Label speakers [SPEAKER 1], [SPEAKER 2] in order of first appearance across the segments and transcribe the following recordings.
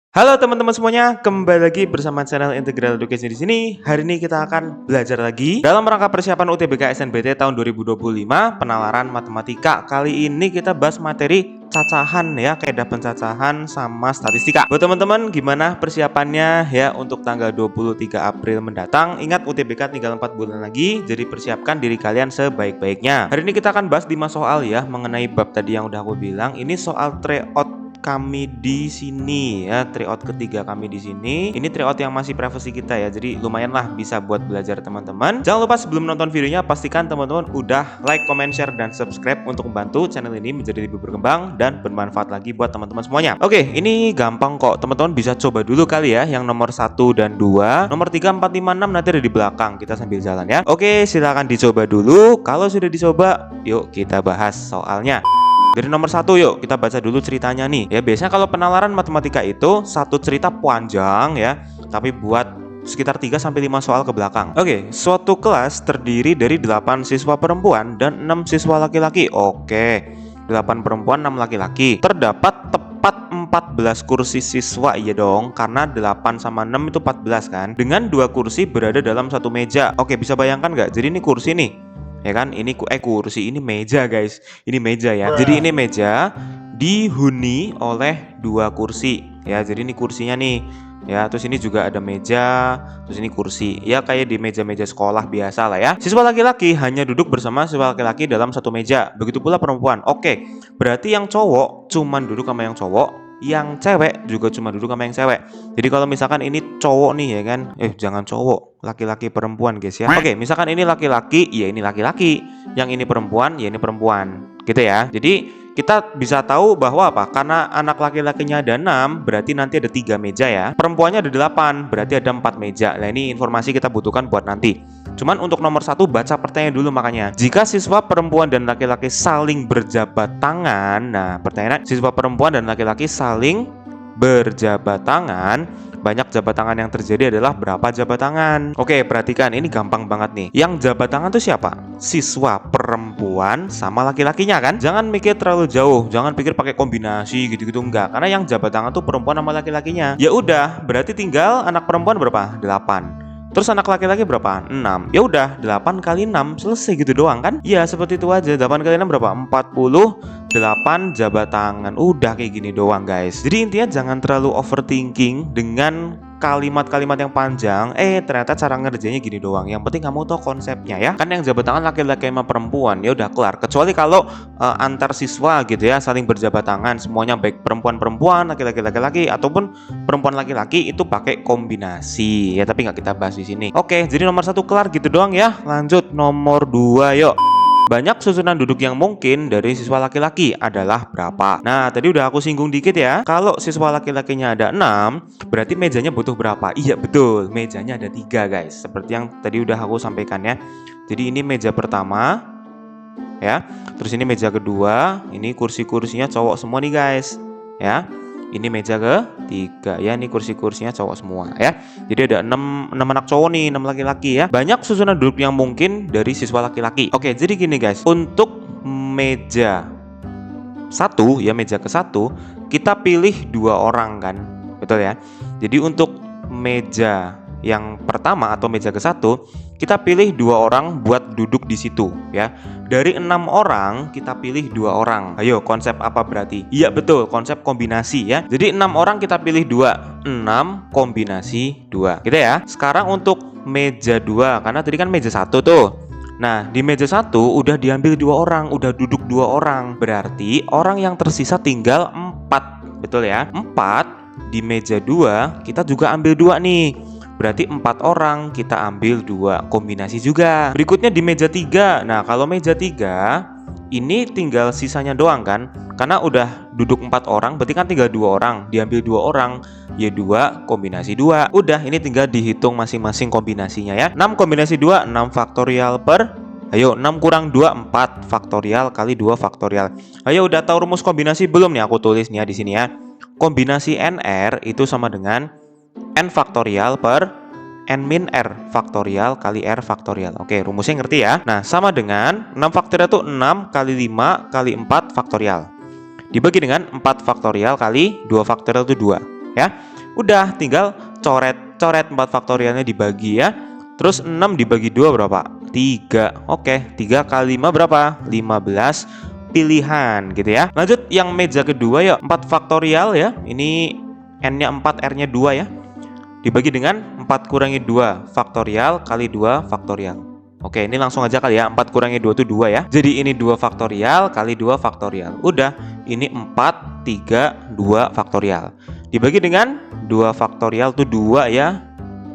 [SPEAKER 1] Halo teman-teman semuanya, kembali lagi bersama channel Integral Education di sini. Hari ini kita akan belajar lagi dalam rangka persiapan UTBK SNBT tahun 2025 penalaran matematika. Kali ini kita bahas materi cacahan ya, kaidah pencacahan sama statistika. Buat teman-teman gimana persiapannya ya untuk tanggal 23 April mendatang? Ingat UTBK tinggal 4 bulan lagi, jadi persiapkan diri kalian sebaik-baiknya. Hari ini kita akan bahas 5 soal ya mengenai bab tadi yang udah aku bilang. Ini soal tryout kami di sini ya, tryout ketiga kami di sini. Ini tryout yang masih privasi kita ya, jadi lumayan lah bisa buat belajar teman-teman. Jangan lupa sebelum nonton videonya pastikan teman-teman udah like, comment, share, dan subscribe untuk membantu channel ini menjadi lebih berkembang dan bermanfaat lagi buat teman-teman semuanya. Oke, ini gampang kok, teman-teman bisa coba dulu kali ya, yang nomor 1 dan 2. Nomor 3, 4, 5, 6 nanti ada di belakang, kita sambil jalan ya. Oke, silahkan dicoba dulu. Kalau sudah dicoba, yuk kita bahas soalnya. Dari nomor 1 yuk kita baca dulu ceritanya nih ya. Biasanya kalau penalaran matematika itu satu cerita panjang ya, tapi buat sekitar 3-5 soal ke belakang. Oke, suatu kelas terdiri dari 8 siswa perempuan dan 6 siswa laki-laki. Oke, 8 perempuan 6 laki-laki. Terdapat tepat 14 kursi siswa, iya dong, karena 8 sama 6 itu 14 kan. Dengan 2 kursi berada dalam satu meja. Oke, bisa bayangkan nggak? Jadi ini kursi nih, ya kan, ini kursi, ini meja guys, ini meja ya. Jadi ini meja dihuni oleh 2 kursi ya. Jadi ini kursinya nih ya, terus ini juga ada meja, terus ini kursi ya, kayak di meja-meja sekolah biasa lah ya. Siswa laki-laki hanya duduk bersama siswa laki-laki dalam satu meja, begitu pula perempuan. Oke, berarti yang cowok cuman duduk sama yang cowok, yang cewek juga cuma duduk sama yang cewek. Jadi kalau misalkan ini cowok nih ya kan, jangan cowok, laki-laki perempuan guys ya. Oke, misalkan ini laki-laki, ya ini laki-laki, yang ini perempuan, ya ini perempuan, gitu ya. Jadi kita bisa tahu bahwa apa? Karena anak laki-lakinya ada 6, berarti nanti ada 3 meja ya. Perempuannya ada 8, berarti ada 4 meja. Nah, ini informasi kita butuhkan buat nanti. Cuman untuk nomor 1 baca pertanyaan dulu makanya. Jika siswa perempuan dan laki-laki saling berjabat tangan, nah pertanyaan siswa perempuan dan laki-laki saling berjabat tangan, banyak jabat tangan yang terjadi adalah berapa jabat tangan? Oke, perhatikan ini gampang banget nih. Yang jabat tangan tuh siapa? Siswa perempuan sama laki-lakinya kan? Jangan mikir terlalu jauh, jangan pikir pakai kombinasi gitu-gitu, enggak. Karena yang jabat tangan tuh perempuan sama laki-lakinya. Ya udah, berarti tinggal anak perempuan berapa? 8. Terus anak laki-laki berapa? 6. Ya udah, 8 kali 6 selesai gitu doang kan? Ya seperti itu aja. 8 kali 6 berapa? 48 jabat tangan. Udah kayak gini doang guys. Jadi intinya jangan terlalu overthinking dengan kalimat-kalimat yang panjang. Ternyata cara ngerjainnya gini doang. Yang penting kamu tahu konsepnya ya. Kan yang jabat tangan laki-laki sama perempuan, ya udah kelar. Kecuali kalau antar siswa gitu ya, saling berjabat tangan semuanya, baik perempuan-perempuan, laki-laki laki-laki ataupun perempuan laki-laki, itu pakai kombinasi ya, tapi nggak kita bahas di sini. Oke, jadi nomor 1 kelar gitu doang ya. Lanjut nomor 2 yuk. Banyak susunan duduk yang mungkin dari siswa laki-laki adalah berapa? Nah, tadi udah aku singgung dikit ya. Kalau siswa laki-lakinya ada 6, berarti mejanya butuh berapa? Iya, betul. Mejanya ada 3 guys. Seperti yang tadi udah aku sampaikan ya. Jadi ini meja pertama ya. Terus ini meja kedua. Ini kursi-kursinya cowok semua nih guys. Ya. Ini meja ketiga ya, ini kursi-kursinya cowok semua ya. Jadi ada 6 anak cowok nih, 6 laki-laki ya. Banyak susunan duduk yang mungkin dari siswa laki-laki. Oke, jadi gini guys, untuk meja 1 ya, meja ke-1 kita pilih 2 orang kan, betul ya. Jadi untuk meja yang pertama atau meja ke-1 kita pilih 2 orang buat duduk di situ ya. Dari 6 orang kita pilih 2 orang. Ayo, konsep apa berarti? Iya betul, konsep kombinasi ya. Jadi 6 orang kita pilih 2. 6 kombinasi 2. Gitu ya. Sekarang untuk meja 2, karena tadi kan meja 1 tuh. Nah, di meja 1 udah diambil 2 orang, udah duduk 2 orang. Berarti orang yang tersisa tinggal 4. Betul ya? 4 di meja 2 kita juga ambil 2 nih. Berarti 4 orang kita ambil 2, kombinasi juga. Berikutnya di meja 3. Nah, kalau meja 3 ini tinggal sisanya doang kan. Karena udah duduk 4 orang, berarti kan tinggal 2 orang. Diambil 2 orang, ya 2 kombinasi 2. Udah, ini tinggal dihitung masing-masing kombinasinya ya. 6 kombinasi 2, 6 faktorial per, ayo 6 kurang 2, 4 faktorial kali 2 faktorial. Ayo, udah tahu rumus kombinasi belum nih? Aku tulis nih ya di sini ya. Kombinasi NR itu sama dengan N faktorial per N min R faktorial kali R faktorial. Oke, rumusnya ngerti ya? Nah, sama dengan 6 faktorial itu 6 kali 5 kali 4 faktorial. Dibagi dengan 4 faktorial kali 2 faktorial itu 2 ya. Udah tinggal coret 4 faktorialnya dibagi ya. Terus 6 dibagi 2 berapa? 3. Oke, 3 kali 5 berapa? 15 pilihan gitu ya. Lanjut yang meja kedua yuk. 4 faktorial ya. Ini n-nya 4, r-nya 2 ya. Dibagi dengan 4 kurangi 2 faktorial kali 2 faktorial. Oke, ini langsung aja kali ya. 4 kurangi 2 itu 2 ya. Jadi ini 2 faktorial kali 2 faktorial. Udah, ini 4, 3, 2 faktorial. Dibagi dengan 2 faktorial itu 2 ya.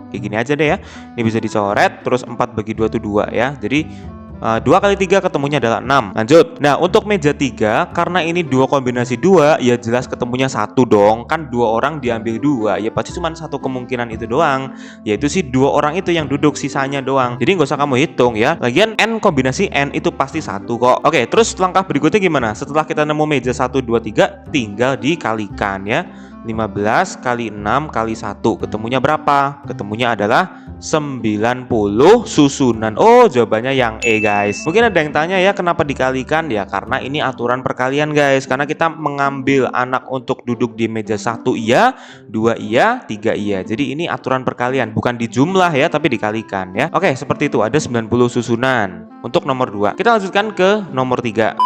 [SPEAKER 1] Kayak gini aja deh ya. Ini bisa dicoret, terus 4 bagi 2 itu 2 ya. Jadi 2 kali 3 ketemunya adalah 6. Lanjut. Nah, untuk meja 3, karena ini 2 kombinasi 2, ya jelas ketemunya 1 dong. Kan 2 orang diambil 2, ya pasti cuma satu kemungkinan itu doang. Yaitu si 2 orang itu yang duduk, sisanya doang. Jadi nggak usah kamu hitung ya. Lagian n kombinasi n itu pasti 1 kok. Oke, terus langkah berikutnya gimana? Setelah kita nemu meja 1, 2, 3, tinggal dikalikan ya. 15 kali 6 kali 1 ketemunya berapa? Ketemunya adalah 90 susunan. Oh, jawabannya yang E guys. Mungkin ada yang tanya ya, kenapa dikalikan? Ya karena ini aturan perkalian guys. Karena kita mengambil anak untuk duduk di meja 1 iya, 2 iya, 3 iya. Jadi ini aturan perkalian, bukan di jumlah ya, tapi dikalikan ya. Oke, seperti itu, ada 90 susunan. Untuk nomor 2 kita lanjutkan ke nomor 3.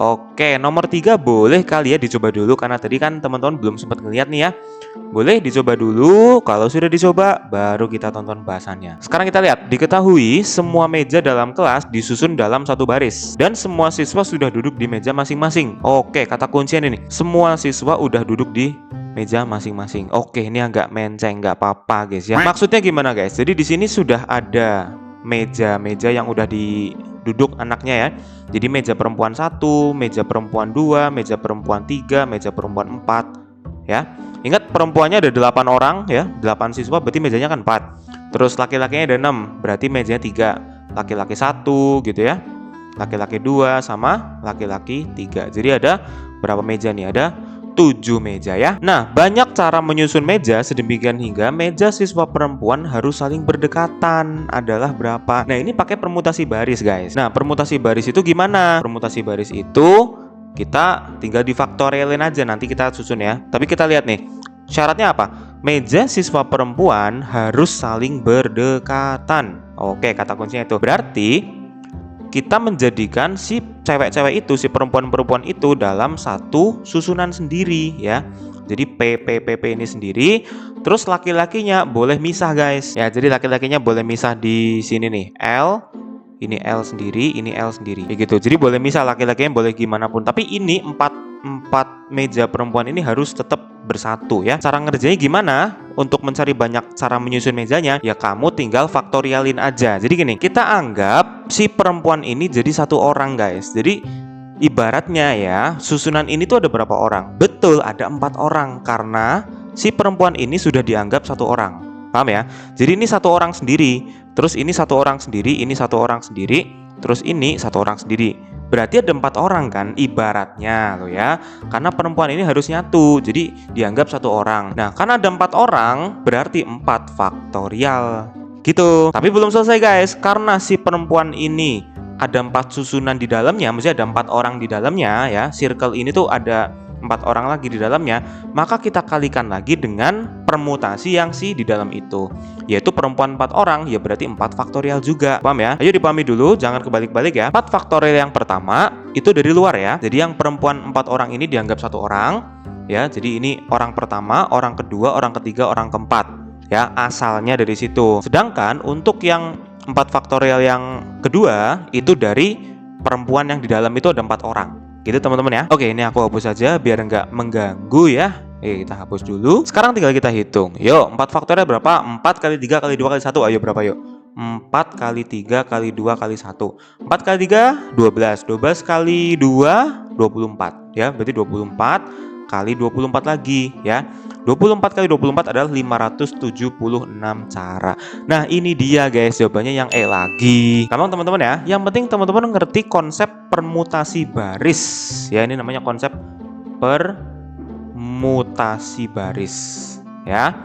[SPEAKER 1] Oke, nomor 3 boleh kali ya dicoba dulu, karena tadi kan teman-teman belum sempat ngeliat nih ya. Boleh dicoba dulu, kalau sudah dicoba baru kita tonton bahasannya. Sekarang kita lihat, diketahui semua meja dalam kelas disusun dalam satu baris dan semua siswa sudah duduk di meja masing-masing. Oke, kata kuncinya ini, semua siswa udah duduk di meja masing-masing. Oke, ini agak menceng, nggak apa-apa guys ya. Maksudnya gimana guys? Jadi di sini sudah ada meja-meja yang udah duduk anaknya ya. Jadi meja perempuan 1, meja perempuan 2, meja perempuan 3, meja perempuan 4 ya. Ingat perempuannya ada 8 orang ya, 8 siswa berarti mejanya kan 4. Terus laki-lakinya ada 6, berarti mejanya 3. Laki-laki 1 gitu ya. Laki-laki 2 sama laki-laki 3. Jadi ada berapa meja nih? Ada 7 meja ya. Nah, banyak cara menyusun meja sedemikian hingga meja siswa perempuan harus saling berdekatan adalah berapa. Nah, ini pakai permutasi baris guys. Nah, permutasi baris itu gimana? Permutasi baris itu kita tinggal difaktorialin aja, nanti kita susun ya. Tapi kita lihat nih, syaratnya apa? Meja siswa perempuan harus saling berdekatan. Oke, kata kuncinya itu. Berarti kita menjadikan si cewek-cewek itu, si perempuan-perempuan itu dalam satu susunan sendiri ya. Jadi PP ini sendiri, terus laki-lakinya boleh misah guys. Ya, jadi laki-lakinya boleh misah di sini nih. Ini L sendiri, ini L sendiri. Kayak gitu. Jadi boleh misah, laki-lakinya boleh gimana pun. Tapi ini empat meja perempuan ini harus tetap bersatu ya. Cara ngerjainnya gimana? Untuk mencari banyak cara menyusun mejanya, ya kamu tinggal faktorialin aja. Jadi gini, kita anggap si perempuan ini jadi satu orang guys. Jadi ibaratnya ya, susunan ini tuh ada berapa orang? Betul, ada 4 orang karena si perempuan ini sudah dianggap satu orang. Paham ya? Jadi ini satu orang sendiri, terus ini satu orang sendiri, ini satu orang sendiri, terus ini satu orang sendiri. Berarti ada 4 orang kan ibaratnya loh ya. Karena perempuan ini harus nyatu, jadi dianggap satu orang. Nah, karena ada 4 orang berarti 4 faktorial gitu. Tapi belum selesai guys, karena si perempuan ini ada 4 susunan di dalamnya, maksudnya ada 4 orang di dalamnya ya. Circle ini tuh ada 4 orang lagi di dalamnya, maka kita kalikan lagi dengan permutasi yang si di dalam itu, yaitu perempuan 4 orang, ya berarti 4 faktorial juga. Paham ya? Ayo dipahami dulu, jangan kebalik-balik ya. 4 faktorial yang pertama itu dari luar ya. Jadi yang perempuan 4 orang ini dianggap satu orang ya. Jadi ini orang pertama, orang kedua, orang ketiga, orang keempat ya, asalnya dari situ. Sedangkan untuk yang 4 faktorial yang kedua itu dari perempuan yang di dalam itu ada 4 orang. Gitu teman-teman ya. Oke, ini aku hapus saja biar nggak mengganggu ya. Kita hapus dulu. Sekarang tinggal kita hitung. Yuk, 4 faktorial berapa? 4 kali 3 kali 2 kali 1. Ayo berapa yuk? 4 kali 3 kali 2 kali 1. 4 kali 3 12. 12 kali 2 24 ya. Berarti 24 kali 24 lagi ya. 24 kali 24 adalah 576 cara. Nah, ini dia guys jawabannya yang E lagi. Gampang teman-teman ya. Yang penting teman-teman ngerti konsep permutasi baris. Ya, ini namanya konsep permutasi baris ya.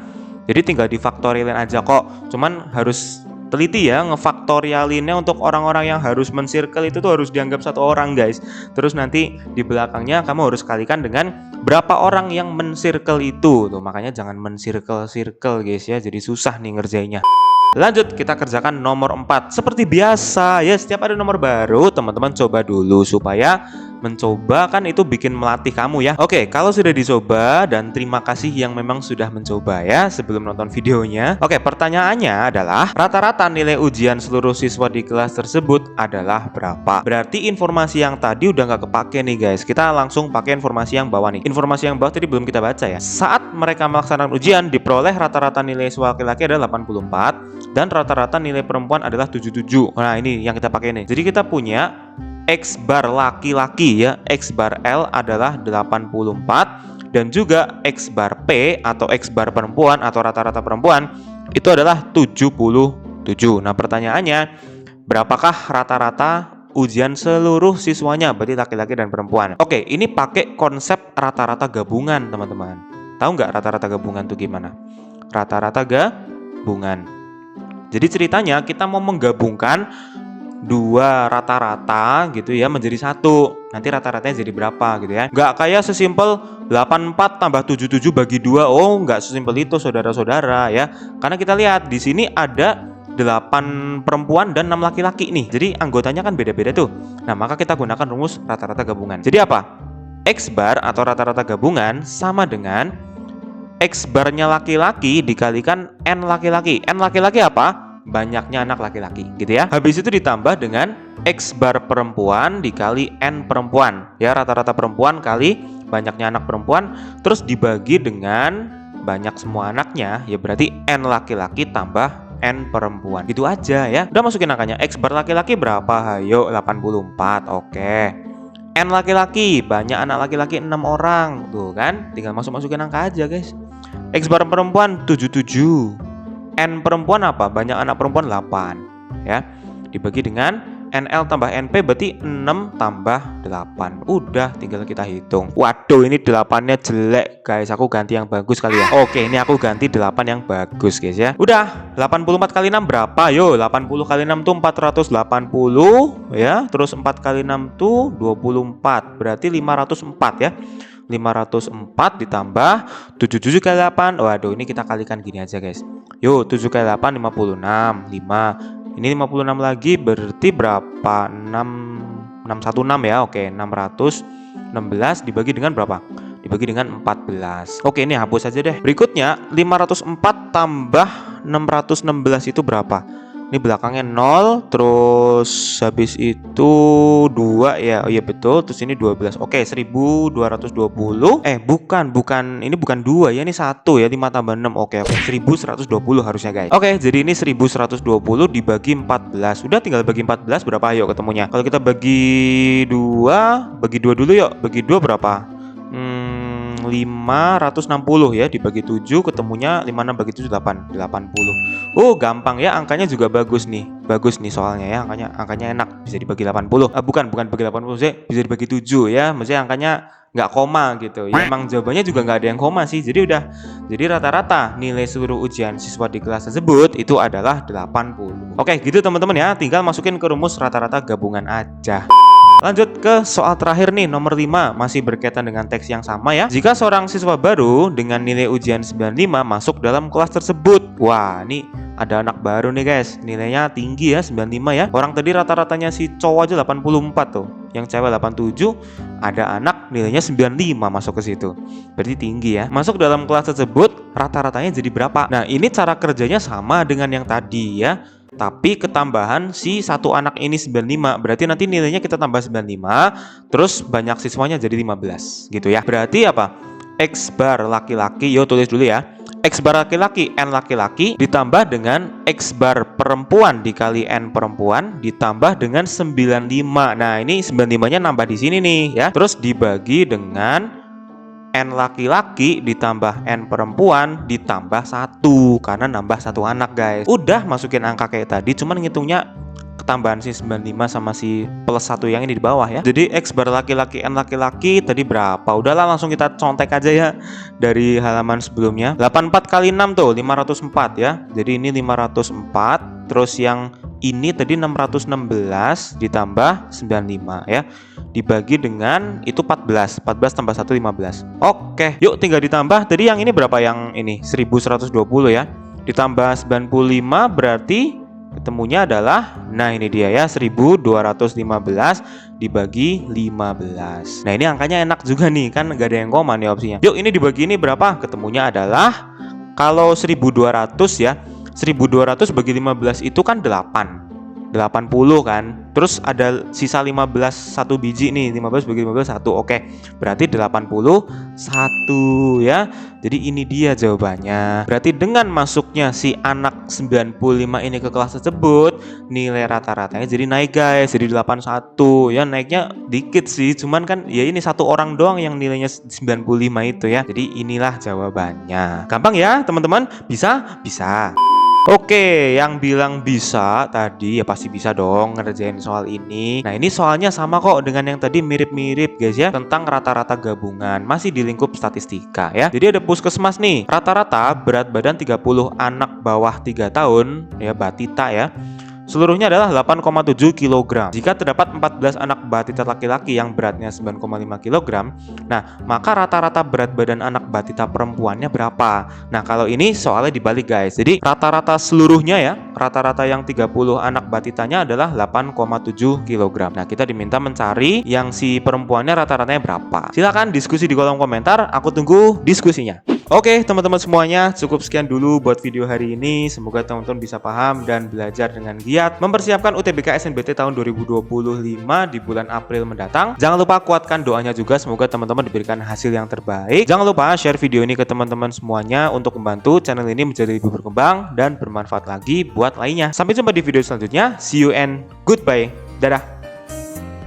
[SPEAKER 1] Jadi tinggal difaktorialin aja kok. Cuman harus teliti ya, ngefaktorialinnya untuk orang-orang yang harus men-circle itu tuh harus dianggap satu orang guys. Terus nanti di belakangnya kamu harus kalikan dengan berapa orang yang men-circle itu. Tuh, makanya jangan men-circle-circle guys ya. Jadi susah nih ngerjainnya. Lanjut, kita kerjakan nomor 4. Seperti biasa ya, setiap ada nomor baru teman-teman coba dulu supaya mencoba kan itu bikin melatih kamu ya. Oke, kalau sudah dicoba, dan terima kasih yang memang sudah mencoba ya sebelum nonton videonya. Oke, pertanyaannya adalah rata-rata nilai ujian seluruh siswa di kelas tersebut adalah berapa? Berarti informasi yang tadi udah nggak kepake nih guys. Kita langsung pakai informasi yang bawah nih. Informasi yang bawah tadi belum kita baca ya. Saat mereka melaksanakan ujian, diperoleh rata-rata nilai siswa laki-laki adalah 84 dan rata-rata nilai perempuan adalah 77. Nah, ini yang kita pakai nih. Jadi kita punya X bar laki-laki ya, X bar L adalah 84 dan juga X bar P atau X bar perempuan atau rata-rata perempuan itu adalah 77. Nah, pertanyaannya, berapakah rata-rata ujian seluruh siswanya, berarti laki-laki dan perempuan? Oke, ini pakai konsep rata-rata gabungan, teman-teman. Tahu nggak rata-rata gabungan tuh gimana? Rata-rata gabungan. Jadi ceritanya kita mau menggabungkan dua rata-rata gitu ya menjadi satu. Nanti rata-ratanya jadi berapa gitu ya. Nggak kayak sesimpel 84 tambah 77 bagi 2. Oh, nggak sesimpel itu saudara-saudara ya. Karena kita lihat di sini ada 8 perempuan dan 6 laki-laki nih. Jadi anggotanya kan beda-beda tuh. Nah, maka kita gunakan rumus rata-rata gabungan. Jadi apa? X bar atau rata-rata gabungan sama dengan X barnya laki-laki dikalikan N laki-laki. N laki-laki apa? Banyaknya anak laki-laki gitu ya. Habis itu ditambah dengan X bar perempuan dikali N perempuan ya, rata-rata perempuan kali banyaknya anak perempuan, terus dibagi dengan banyak semua anaknya ya, berarti N laki-laki tambah N perempuan. Gitu aja ya. Udah masukin angkanya. X bar laki-laki berapa? Hayo 84. Oke. N laki-laki, banyak anak laki-laki 6 orang. Tuh kan, tinggal masukin angka aja guys. X bar perempuan 77. N perempuan apa? Banyak anak perempuan 8 ya. Dibagi dengan NL tambah NP berarti 6 tambah 8. Udah tinggal kita hitung. Waduh, ini 8-nya jelek guys. Aku ganti yang bagus kali ya. Oke, ini aku ganti 8 yang bagus guys ya. Udah, 84 kali 6 berapa? Yo, 80 kali 6 tuh 480 ya. Terus 4 kali 6 tuh 24. Berarti 504 ya. 504 ditambah 77 kali 8. Waduh, ini kita kalikan gini aja guys. Yuk, 7 kali 8 56. 5. Ini 56 lagi berarti berapa? 616 ya. Oke, 616 dibagi dengan berapa? Dibagi dengan 14. Oke, ini hapus aja deh. Berikutnya 504 tambah 616 itu berapa? Ini belakangnya 0, terus habis itu 2 ya. Oh iya betul, terus ini 12. Oke, 1220. Bukan. Ini bukan 2 ya, ini 1 ya. 5 tambah 6. Oke. 1120 harusnya guys. Oke, jadi ini 1120 dibagi 14. Udah tinggal bagi 14 berapa? Ayo ketemunya. Kalau kita bagi 2 dulu yuk. Bagi 2 berapa? 560 ya, dibagi 7 ketemunya 56 bagi 7 80. Gampang ya, angkanya juga bagus nih soalnya ya, angkanya enak, bisa dibagi 80. Bukan bagi 80 sih, bisa dibagi 7 ya, maksudnya angkanya nggak koma gitu ya. Emang jawabannya juga nggak ada yang koma sih. Jadi rata-rata nilai seluruh ujian siswa di kelas tersebut itu adalah 80. Oke gitu teman-teman ya, tinggal masukin ke rumus rata-rata gabungan aja. Lanjut ke soal terakhir nih, nomor 5, masih berkaitan dengan teks yang sama ya. Jika seorang siswa baru dengan nilai ujian 95 masuk dalam kelas tersebut. Wah, ini ada anak baru nih guys, nilainya tinggi ya, 95 ya. Orang tadi rata-ratanya si cowok aja 84 tuh, yang cewek 87. Ada anak nilainya 95 masuk ke situ, berarti tinggi ya. Masuk dalam kelas tersebut, rata-ratanya jadi berapa? Nah, ini cara kerjanya sama dengan yang tadi ya, tapi ketambahan si satu anak ini 95. Berarti nanti nilainya kita tambah 95, terus banyak siswanya jadi 15 gitu ya. Berarti apa? X bar laki-laki, yo tulis dulu ya. X bar laki-laki, N laki-laki ditambah dengan X bar perempuan dikali N perempuan ditambah dengan 95. Nah, ini 95-nya nambah di sini nih ya. Terus dibagi dengan N laki-laki ditambah N perempuan ditambah 1, karena nambah 1 anak guys. Udah masukin angka kayak tadi, cuman ngitungnya ketambahan si 95 sama si plus 1 yang ini di bawah ya. Jadi X bar laki-laki N laki-laki tadi berapa? Udahlah langsung kita contek aja ya dari halaman sebelumnya. 84 kali 6 tuh 504 ya. Jadi ini 504, terus yang ini tadi 616 ditambah 95 ya. dibagi dengan itu 14 tambah 1 15. Oke, yuk tinggal ditambah. Tadi yang ini berapa? Yang ini 1120 ya. Ditambah 95 berarti ketemunya adalah, nah ini dia ya, 1215 dibagi 15. Nah ini angkanya enak juga nih, kan nggak ada yang koma nih opsinya. Yuk ini dibagi ini berapa? Ketemunya adalah, kalau 1200 ya, 1200 bagi 15 itu kan 80 kan. Terus ada sisa 15 satu biji nih, 15 bagi 15 1. Oke, berarti 81 ya. Jadi ini dia jawabannya. Berarti dengan masuknya si anak 95 ini ke kelas tersebut, nilai rata-ratanya jadi naik guys, jadi 81 ya. Naiknya dikit sih, cuman kan ya ini satu orang doang yang nilainya 95 itu ya. Jadi inilah jawabannya. Gampang ya teman-teman? Bisa? Bisa. Oke, yang bilang bisa tadi ya pasti bisa dong ngerjain soal ini. Nah ini soalnya sama kok dengan yang tadi, mirip-mirip guys ya, tentang rata-rata gabungan, masih di lingkup statistika ya. Jadi ada puskesmas nih, rata-rata berat badan 30 anak bawah 3 tahun ya, batita ya, seluruhnya adalah 8,7 kg. Jika terdapat 14 anak batita laki-laki yang beratnya 9,5 kg, nah maka rata-rata berat badan anak batita perempuannya berapa? Nah kalau ini soalnya dibalik guys. Jadi rata-rata seluruhnya ya, rata-rata yang 30 anak batitanya adalah 8,7 kg. Nah kita diminta mencari yang si perempuannya rata-ratanya berapa. Silahkan diskusi di kolom komentar, aku tunggu diskusinya. Oke teman-teman semuanya, cukup sekian dulu buat video hari ini. Semoga teman-teman bisa paham dan belajar dengan giat mempersiapkan UTBK SNBT tahun 2025 di bulan April mendatang. Jangan lupa kuatkan doanya juga, semoga teman-teman diberikan hasil yang terbaik. Jangan lupa share video ini ke teman-teman semuanya untuk membantu channel ini menjadi lebih berkembang dan bermanfaat lagi buat lainnya. Sampai jumpa di video selanjutnya. See you and goodbye. Dadah.